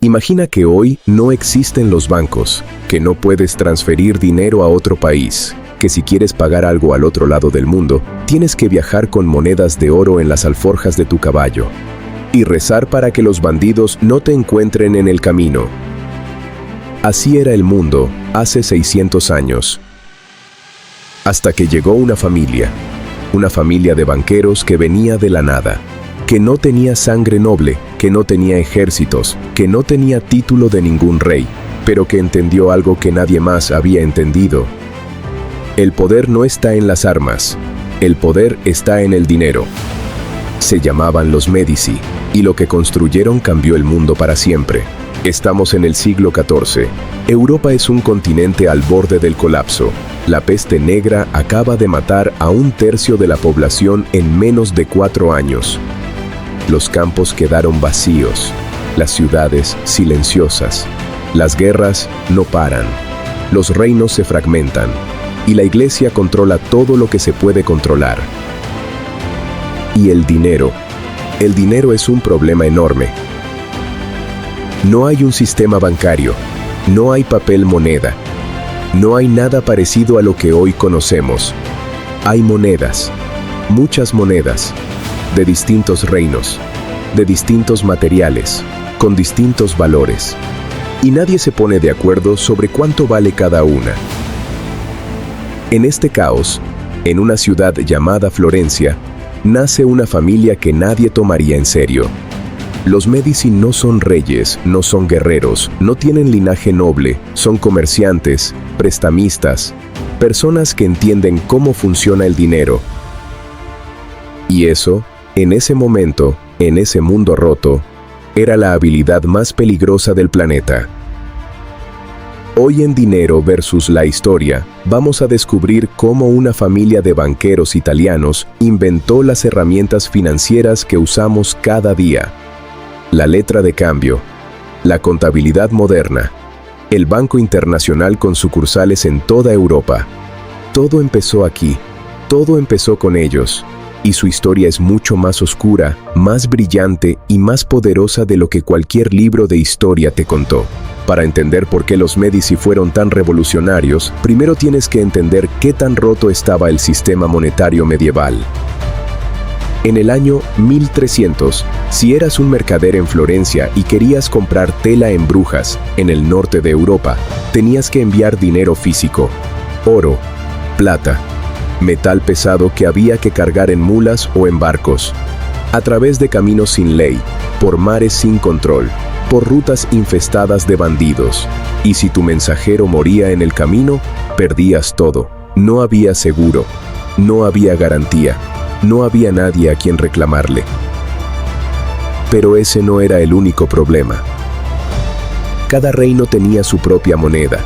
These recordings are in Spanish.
Imagina que hoy no existen los bancos, que no puedes transferir dinero a otro país, que si quieres pagar algo al otro lado del mundo, tienes que viajar con monedas de oro en las alforjas de tu caballo y rezar para que los bandidos no te encuentren en el camino. Así era el mundo hace 600 años. Hasta que llegó una familia de banqueros que venía de la nada, que no tenía sangre noble, que no tenía ejércitos, que no tenía título de ningún rey, pero que entendió algo que nadie más había entendido. El poder no está en las armas, el poder está en el dinero. Se llamaban los Médici, y lo que construyeron cambió el mundo para siempre. Estamos en el siglo XIV. Europa es un continente al borde del colapso. La peste negra acaba de matar a 1/3 de la población en menos de 4 años. Los campos quedaron vacíos, las ciudades silenciosas. Las guerras no paran, los reinos se fragmentan, y la Iglesia controla todo lo que se puede controlar. Y el dinero es un problema enorme. No hay un sistema bancario, no hay papel moneda, no hay nada parecido a lo que hoy conocemos. Hay monedas, muchas monedas, de distintos reinos, de distintos materiales, con distintos valores. Y nadie se pone de acuerdo sobre cuánto vale cada una. En este caos, en una ciudad llamada Florencia, nace una familia que nadie tomaría en serio. Los Médici no son reyes, no son guerreros, no tienen linaje noble, son comerciantes, prestamistas, personas que entienden cómo funciona el dinero. Y eso, en ese momento, en ese mundo roto, era la habilidad más peligrosa del planeta. Hoy en Dinero versus la historia, vamos a descubrir cómo una familia de banqueros italianos inventó las herramientas financieras que usamos cada día. La letra de cambio, la contabilidad moderna, el Banco Internacional con sucursales en toda Europa. Todo empezó aquí, todo empezó con ellos, y su historia es mucho más oscura, más brillante y más poderosa de lo que cualquier libro de historia te contó. Para entender por qué los Médici fueron tan revolucionarios, primero tienes que entender qué tan roto estaba el sistema monetario medieval. En el año 1300, si eras un mercader en Florencia y querías comprar tela en Brujas, en el norte de Europa, tenías que enviar dinero físico, oro, plata, metal pesado que había que cargar en mulas o en barcos, a través de caminos sin ley, por mares sin control, por rutas infestadas de bandidos. Y si tu mensajero moría en el camino, perdías todo. No había seguro, no había garantía, no había nadie a quien reclamarle. Pero ese no era el único problema. Cada reino tenía su propia moneda.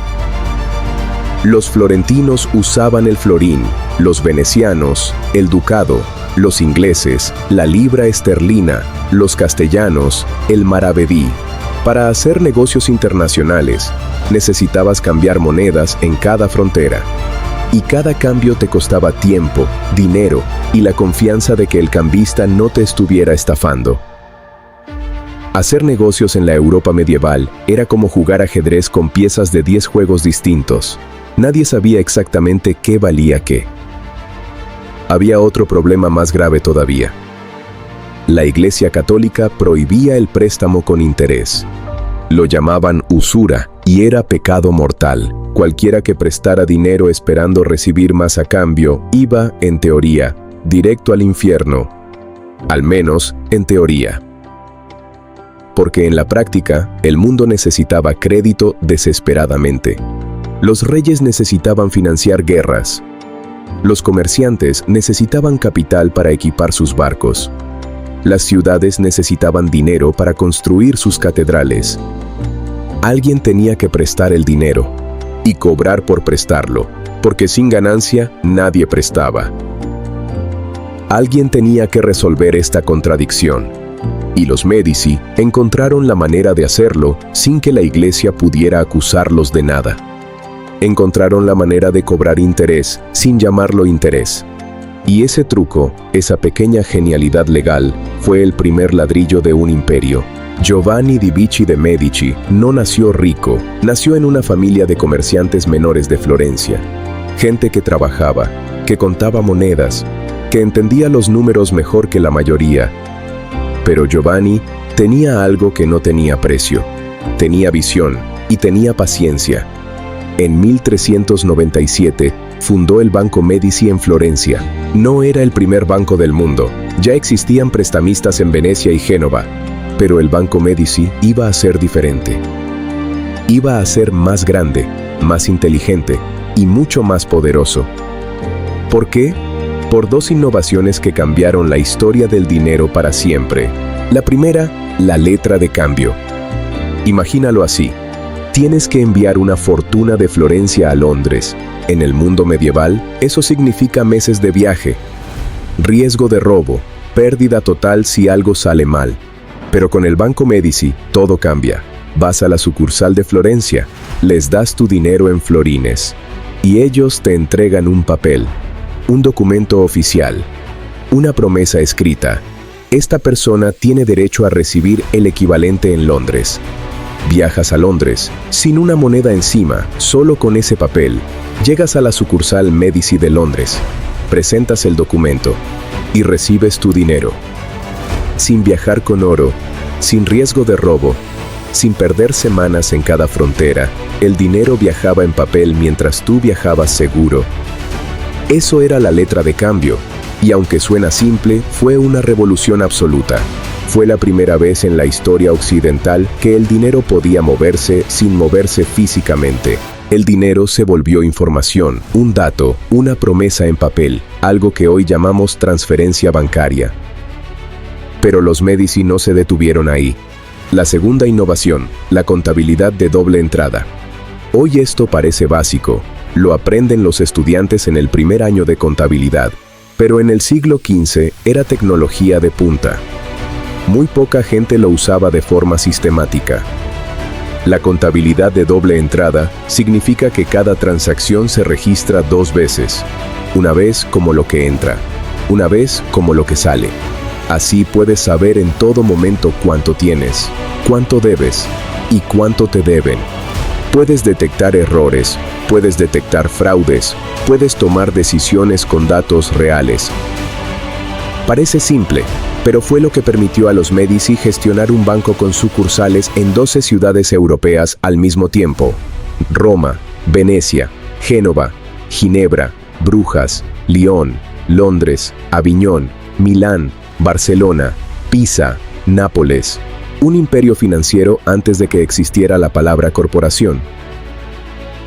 Los florentinos usaban el florín, los venecianos, el ducado, los ingleses, la libra esterlina, los castellanos, el maravedí. Para hacer negocios internacionales, necesitabas cambiar monedas en cada frontera. Y cada cambio te costaba tiempo, dinero y la confianza de que el cambista no te estuviera estafando. Hacer negocios en la Europa medieval era como jugar ajedrez con piezas de 10 juegos distintos. Nadie sabía exactamente qué valía qué. Había otro problema más grave todavía. La Iglesia Católica prohibía el préstamo con interés. Lo llamaban usura y era pecado mortal. Cualquiera que prestara dinero esperando recibir más a cambio iba, en teoría, directo al infierno. Al menos, en teoría. Porque en la práctica, el mundo necesitaba crédito desesperadamente. Los reyes necesitaban financiar guerras. Los comerciantes necesitaban capital para equipar sus barcos. Las ciudades necesitaban dinero para construir sus catedrales. Alguien tenía que prestar el dinero y cobrar por prestarlo, porque sin ganancia nadie prestaba. Alguien tenía que resolver esta contradicción, y los Médici encontraron la manera de hacerlo sin que la Iglesia pudiera acusarlos de nada. Encontraron la manera de cobrar interés sin llamarlo interés. Y ese truco, esa pequeña genialidad legal, fue el primer ladrillo de un imperio. Giovanni di Bicci de' Medici no nació rico, nació en una familia de comerciantes menores de Florencia. Gente que trabajaba, que contaba monedas, que entendía los números mejor que la mayoría. Pero Giovanni tenía algo que no tenía precio. Tenía visión y tenía paciencia. En 1397 fundó el Banco Medici en Florencia. No era el primer banco del mundo. Ya existían prestamistas en Venecia y Génova. Pero el Banco Medici iba a ser diferente. Iba a ser más grande, más inteligente y mucho más poderoso. ¿Por qué? Por dos innovaciones que cambiaron la historia del dinero para siempre. La primera, la letra de cambio. Imagínalo así. Tienes que enviar una fortuna de Florencia a Londres. En el mundo medieval, eso significa meses de viaje, riesgo de robo, pérdida total si algo sale mal. Pero con el Banco Medici, todo cambia. Vas a la sucursal de Florencia, les das tu dinero en florines, y ellos te entregan un papel, un documento oficial, una promesa escrita. Esta persona tiene derecho a recibir el equivalente en Londres. Viajas a Londres, sin una moneda encima, solo con ese papel. Llegas a la sucursal Medici de Londres, presentas el documento y recibes tu dinero. Sin viajar con oro, sin riesgo de robo, sin perder semanas en cada frontera, el dinero viajaba en papel mientras tú viajabas seguro. Eso era la letra de cambio, y aunque suena simple, fue una revolución absoluta. Fue la primera vez en la historia occidental que el dinero podía moverse sin moverse físicamente. El dinero se volvió información, un dato, una promesa en papel, algo que hoy llamamos transferencia bancaria. Pero los Medici no se detuvieron ahí. La segunda innovación, la contabilidad de doble entrada. Hoy esto parece básico, lo aprenden los estudiantes en el primer año de contabilidad, pero en el siglo XV era tecnología de punta. Muy poca gente lo usaba de forma sistemática. La contabilidad de doble entrada significa que cada transacción se registra dos veces, una vez como lo que entra, una vez como lo que sale. Así puedes saber en todo momento cuánto tienes, cuánto debes y cuánto te deben. Puedes detectar errores, puedes detectar fraudes, puedes tomar decisiones con datos reales. Parece simple, pero fue lo que permitió a los Medici gestionar un banco con sucursales en 12 ciudades europeas al mismo tiempo: Roma, Venecia, Génova, Ginebra, Brujas, Lyon, Londres, Aviñón, Milán, Barcelona, Pisa, Nápoles. Un imperio financiero antes de que existiera la palabra corporación.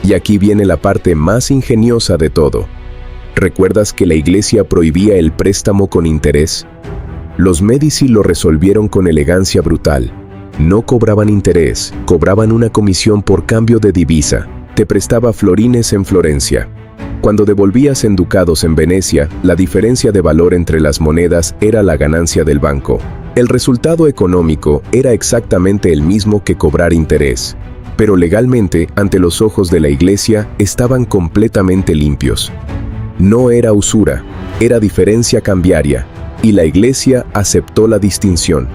Y aquí viene la parte más ingeniosa de todo. ¿Recuerdas que la Iglesia prohibía el préstamo con interés? Los Medici lo resolvieron con elegancia brutal. No cobraban interés, cobraban una comisión por cambio de divisa. Te prestaba florines en Florencia. Cuando devolvías en ducados en Venecia, la diferencia de valor entre las monedas era la ganancia del banco. El resultado económico era exactamente el mismo que cobrar interés, pero legalmente, ante los ojos de la Iglesia, estaban completamente limpios. No era usura, era diferencia cambiaria, y la Iglesia aceptó la distinción,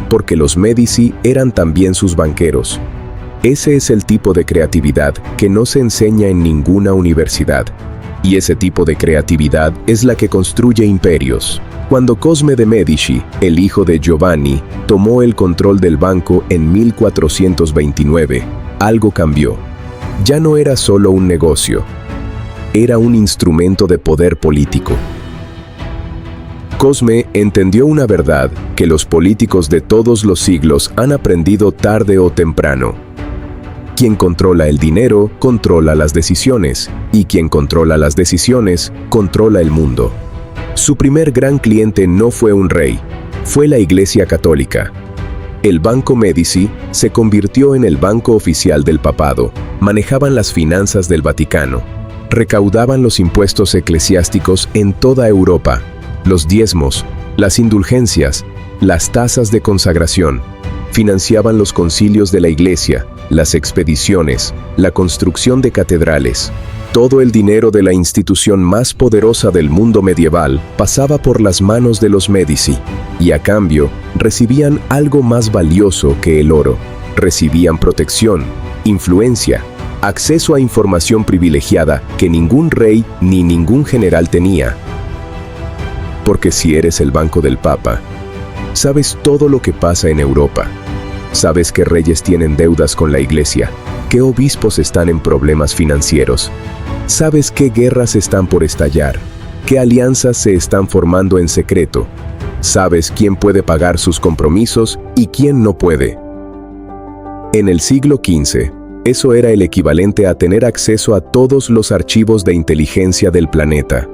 porque los Medici eran también sus banqueros. Ese es el tipo de creatividad que no se enseña en ninguna universidad. Y ese tipo de creatividad es la que construye imperios. Cuando Cosme de Medici, el hijo de Giovanni, tomó el control del banco en 1429, algo cambió. Ya no era solo un negocio, era un instrumento de poder político. Cosme entendió una verdad que los políticos de todos los siglos han aprendido tarde o temprano. Quien controla el dinero, controla las decisiones, y quien controla las decisiones, controla el mundo. Su primer gran cliente no fue un rey, fue la Iglesia Católica. El Banco Medici se convirtió en el banco oficial del papado, manejaban las finanzas del Vaticano, recaudaban los impuestos eclesiásticos en toda Europa, los diezmos, las indulgencias, las tasas de consagración, financiaban los concilios de la Iglesia, las expediciones, la construcción de catedrales. Todo el dinero de la institución más poderosa del mundo medieval pasaba por las manos de los Médici, y a cambio recibían algo más valioso que el oro. Recibían protección, influencia, acceso a información privilegiada que ningún rey ni ningún general tenía. Porque si eres el banco del Papa, sabes todo lo que pasa en Europa. Sabes qué reyes tienen deudas con la Iglesia, qué obispos están en problemas financieros. Sabes qué guerras están por estallar, qué alianzas se están formando en secreto. Sabes quién puede pagar sus compromisos y quién no puede. En el siglo XV, eso era el equivalente a tener acceso a todos los archivos de inteligencia del planeta.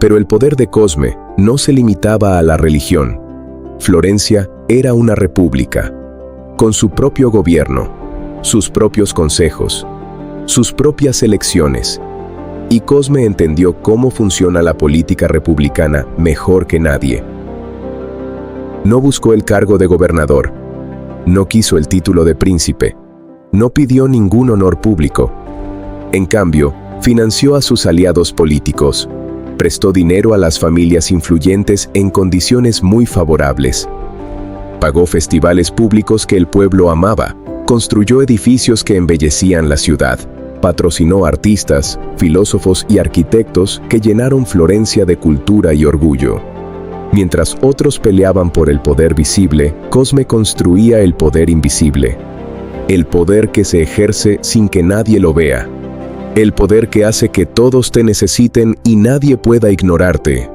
Pero el poder de Cosme no se limitaba a la religión. Florencia era una república, con su propio gobierno, sus propios consejos, sus propias elecciones. Y Cosme entendió cómo funciona la política republicana mejor que nadie. No buscó el cargo de gobernador, no quiso el título de príncipe, no pidió ningún honor público. En cambio, financió a sus aliados políticos, prestó dinero a las familias influyentes en condiciones muy favorables. Pagó festivales públicos que el pueblo amaba, construyó edificios que embellecían la ciudad, patrocinó artistas, filósofos y arquitectos que llenaron Florencia de cultura y orgullo. Mientras otros peleaban por el poder visible, Cosme construía el poder invisible. El poder que se ejerce sin que nadie lo vea. El poder que hace que todos te necesiten y nadie pueda ignorarte.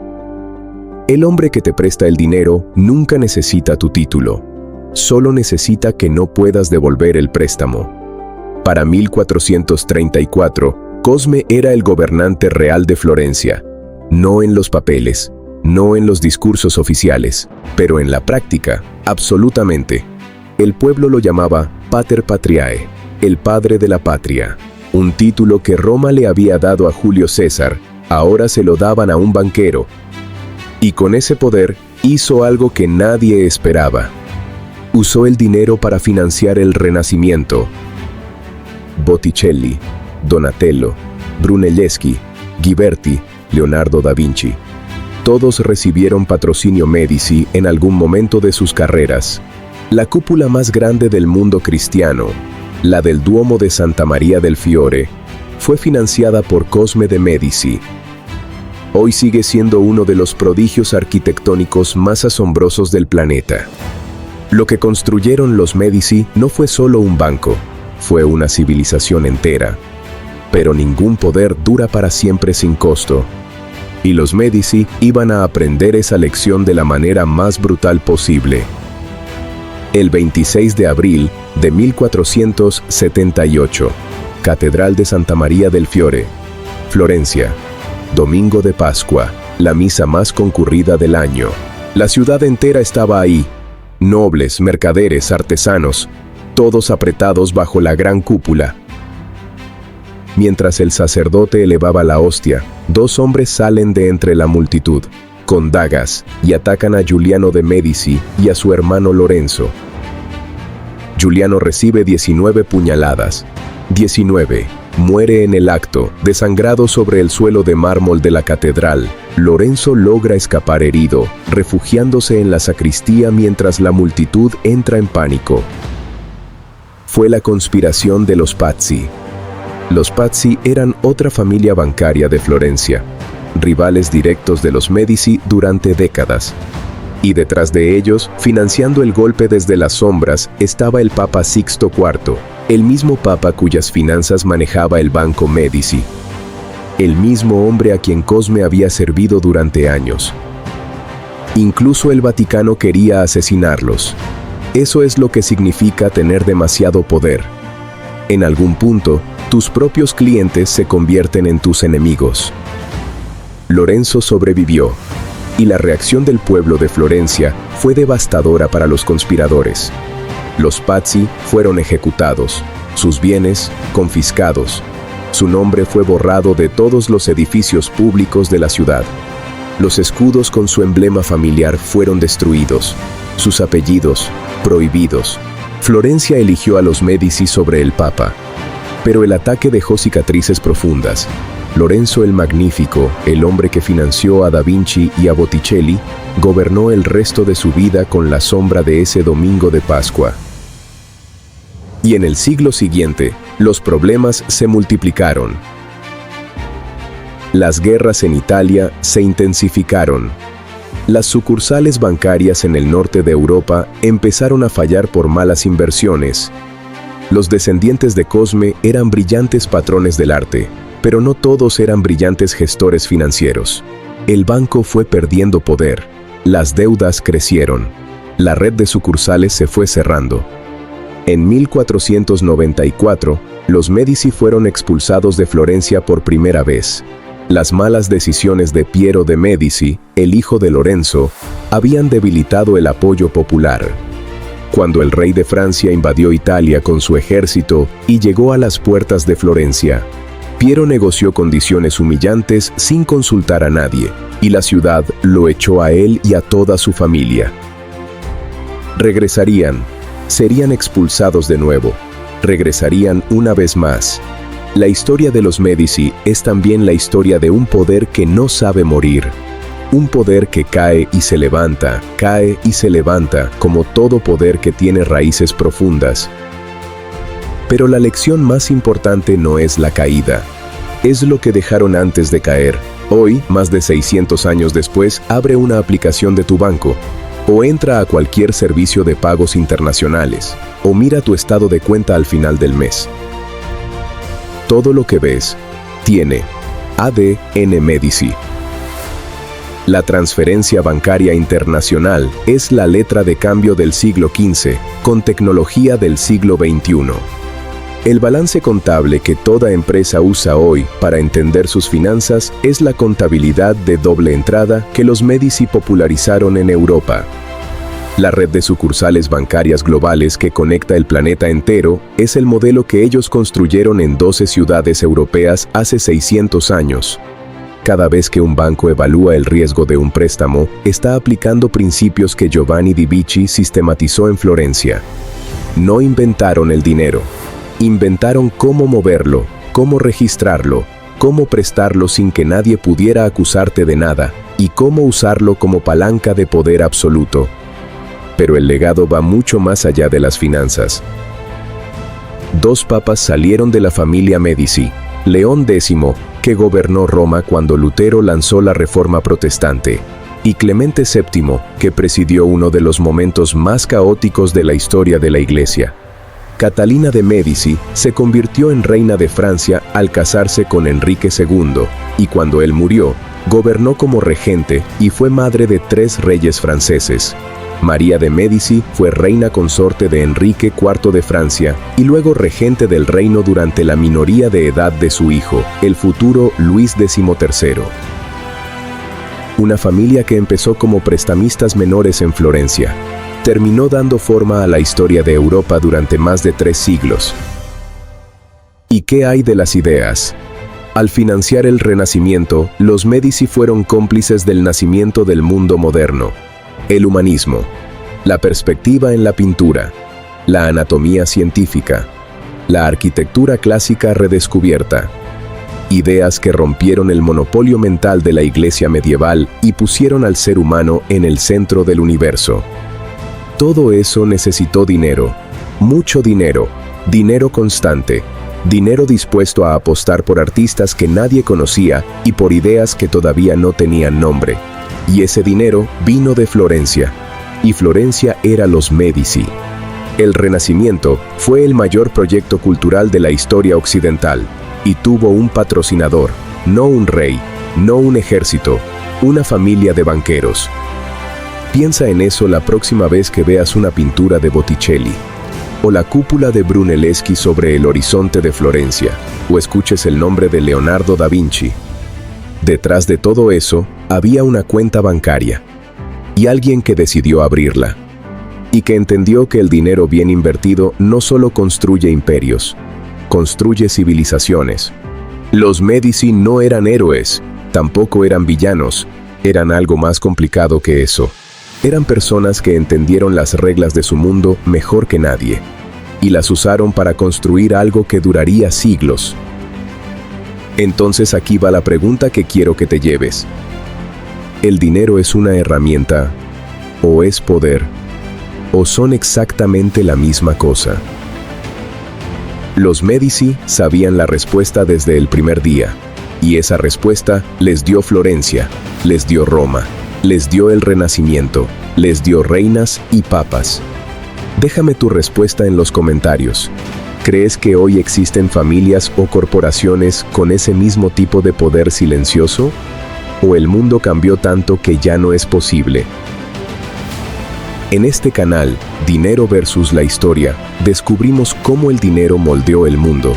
El hombre que te presta el dinero nunca necesita tu título. Solo necesita que no puedas devolver el préstamo. Para 1434, Cosme era el gobernante real de Florencia. No en los papeles, no en los discursos oficiales, pero en la práctica, absolutamente. El pueblo lo llamaba Pater Patriae, el padre de la patria. Un título que Roma le había dado a Julio César, ahora se lo daban a un banquero. Y con ese poder, hizo algo que nadie esperaba. Usó el dinero para financiar el Renacimiento. Botticelli, Donatello, Brunelleschi, Ghiberti, Leonardo da Vinci. Todos recibieron patrocinio Médici en algún momento de sus carreras. La cúpula más grande del mundo cristiano, la del Duomo de Santa María del Fiore, fue financiada por Cosme de Médici. Hoy sigue siendo uno de los prodigios arquitectónicos más asombrosos del planeta. Lo que construyeron los Médici no fue solo un banco, fue una civilización entera. Pero ningún poder dura para siempre sin costo. Y los Médici iban a aprender esa lección de la manera más brutal posible. El 26 de abril de 1478, Catedral de Santa María del Fiore, Florencia. Domingo de Pascua, la misa más concurrida del año. La ciudad entera estaba ahí. Nobles, mercaderes, artesanos, todos apretados bajo la gran cúpula. Mientras el sacerdote elevaba la hostia, dos hombres salen de entre la multitud, con dagas, y atacan a Giuliano de Médici y a su hermano Lorenzo. Giuliano recibe 19 puñaladas. 19. Muere en el acto, desangrado sobre el suelo de mármol de la catedral. Lorenzo logra escapar herido, refugiándose en la sacristía mientras la multitud entra en pánico. Fue la conspiración de los Pazzi. Los Pazzi eran otra familia bancaria de Florencia, rivales directos de los Médici durante décadas. Y detrás de ellos, financiando el golpe desde las sombras, estaba el Papa Sixto IV, el mismo Papa cuyas finanzas manejaba el Banco Médici. El mismo hombre a quien Cosme había servido durante años. Incluso el Vaticano quería asesinarlos. Eso es lo que significa tener demasiado poder. En algún punto, tus propios clientes se convierten en tus enemigos. Lorenzo sobrevivió, y la reacción del pueblo de Florencia fue devastadora para los conspiradores. Los Pazzi fueron ejecutados, sus bienes confiscados. Su nombre fue borrado de todos los edificios públicos de la ciudad. Los escudos con su emblema familiar fueron destruidos, sus apellidos prohibidos. Florencia eligió a los Médici sobre el Papa. Pero el ataque dejó cicatrices profundas. Lorenzo el Magnífico, el hombre que financió a Da Vinci y a Botticelli, gobernó el resto de su vida con la sombra de ese domingo de Pascua. Y en el siglo siguiente, los problemas se multiplicaron. Las guerras en Italia se intensificaron. Las sucursales bancarias en el norte de Europa empezaron a fallar por malas inversiones. Los descendientes de Cosme eran brillantes patrones del arte, pero no todos eran brillantes gestores financieros. El banco fue perdiendo poder. Las deudas crecieron. La red de sucursales se fue cerrando. En 1494, los Medici fueron expulsados de Florencia por primera vez. Las malas decisiones de Piero de Medici, el hijo de Lorenzo, habían debilitado el apoyo popular. Cuando el rey de Francia invadió Italia con su ejército y llegó a las puertas de Florencia, Piero negoció condiciones humillantes sin consultar a nadie, y la ciudad lo echó a él y a toda su familia. Regresarían, serían expulsados de nuevo, regresarían una vez más. La historia de los Medici es también la historia de un poder que no sabe morir. Un poder que cae y se levanta, como todo poder que tiene raíces profundas. Pero la lección más importante no es la caída, es lo que dejaron antes de caer. Hoy, más de 600 años después, abre una aplicación de tu banco, o entra a cualquier servicio de pagos internacionales, o mira tu estado de cuenta al final del mes. Todo lo que ves tiene ADN Medici. La transferencia bancaria internacional es la letra de cambio del siglo XV, con tecnología del siglo XXI. El balance contable que toda empresa usa hoy para entender sus finanzas es la contabilidad de doble entrada que los Medici popularizaron en Europa. La red de sucursales bancarias globales que conecta el planeta entero es el modelo que ellos construyeron en 12 ciudades europeas hace 600 años. Cada vez que un banco evalúa el riesgo de un préstamo, está aplicando principios que Giovanni di Bicci sistematizó en Florencia. No inventaron el dinero. Inventaron cómo moverlo, cómo registrarlo, cómo prestarlo sin que nadie pudiera acusarte de nada, y cómo usarlo como palanca de poder absoluto. Pero el legado va mucho más allá de las finanzas. 2 papas salieron de la familia Medici: León X, que gobernó Roma cuando Lutero lanzó la Reforma Protestante, y Clemente VII, que presidió uno de los momentos más caóticos de la historia de la Iglesia. Catalina de Medici se convirtió en reina de Francia al casarse con Enrique II, y cuando él murió, gobernó como regente y fue madre de 3 reyes franceses. María de Medici fue reina consorte de Enrique IV de Francia y luego regente del reino durante la minoría de edad de su hijo, el futuro Luis XIII. Una familia que empezó como prestamistas menores en Florencia, terminó dando forma a la historia de Europa durante más de 3 siglos. ¿Y qué hay de las ideas? Al financiar el Renacimiento, los Medici fueron cómplices del nacimiento del mundo moderno. El humanismo, la perspectiva en la pintura, la anatomía científica, la arquitectura clásica redescubierta. Ideas que rompieron el monopolio mental de la Iglesia medieval y pusieron al ser humano en el centro del universo. Todo eso necesitó dinero, mucho dinero, dinero constante, dinero dispuesto a apostar por artistas que nadie conocía y por ideas que todavía no tenían nombre. Y ese dinero vino de Florencia, y Florencia era los Medici. El Renacimiento fue el mayor proyecto cultural de la historia occidental, y tuvo un patrocinador, no un rey, no un ejército, una familia de banqueros. Piensa en eso la próxima vez que veas una pintura de Botticelli, o la cúpula de Brunelleschi sobre el horizonte de Florencia, o escuches el nombre de Leonardo da Vinci. Detrás de todo eso, había una cuenta bancaria, y alguien que decidió abrirla, y que entendió que el dinero bien invertido no solo construye imperios, construye civilizaciones. Los Medici no eran héroes, tampoco eran villanos, eran algo más complicado que eso. Eran personas que entendieron las reglas de su mundo mejor que nadie. y las usaron para construir algo que duraría siglos. Entonces aquí va la pregunta que quiero que te lleves. ¿El dinero es una herramienta? ¿O es poder? ¿O son exactamente la misma cosa? Los Médici sabían la respuesta desde el primer día, y esa respuesta les dio Florencia, les dio Roma, les dio el Renacimiento, les dio reinas y papas. Déjame tu respuesta en los comentarios. ¿Crees que hoy existen familias o corporaciones con ese mismo tipo de poder silencioso? ¿O el mundo cambió tanto que ya no es posible? En este canal, Dinero versus la Historia, descubrimos cómo el dinero moldeó el mundo.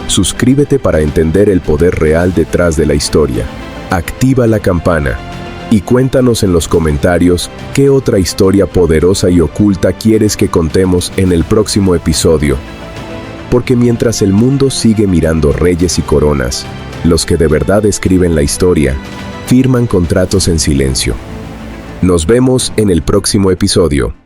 Suscríbete para entender el poder real detrás de la historia. Activa la campana y cuéntanos en los comentarios qué otra historia poderosa y oculta quieres que contemos en el próximo episodio. Porque mientras el mundo sigue mirando reyes y coronas, los que de verdad escriben la historia, firman contratos en silencio. Nos vemos en el próximo episodio.